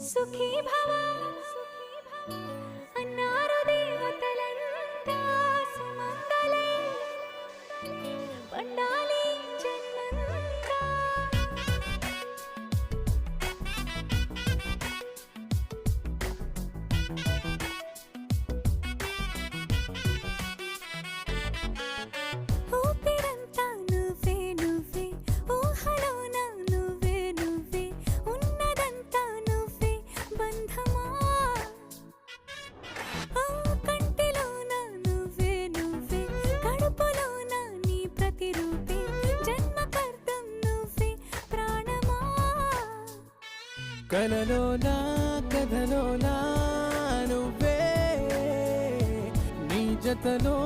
సుఖీ భవ అన్నారు దేవతలంతా సుమంగళే పండాలి జన్మంతా. ఊపిరంతా నువ్వే నువ్వే ఊహలోన నువ్వే నువ్వే ఉన్నదంతా నువ్వే బంధమా. ఆ కంటిలోన నువ్వే నువ్వే కడుపులోన నీ ప్రతిరూపే జన్మకర్తం నువ్వే ప్రాణమా. కలలోనా కథలోనా నువ్వే నీ జతలో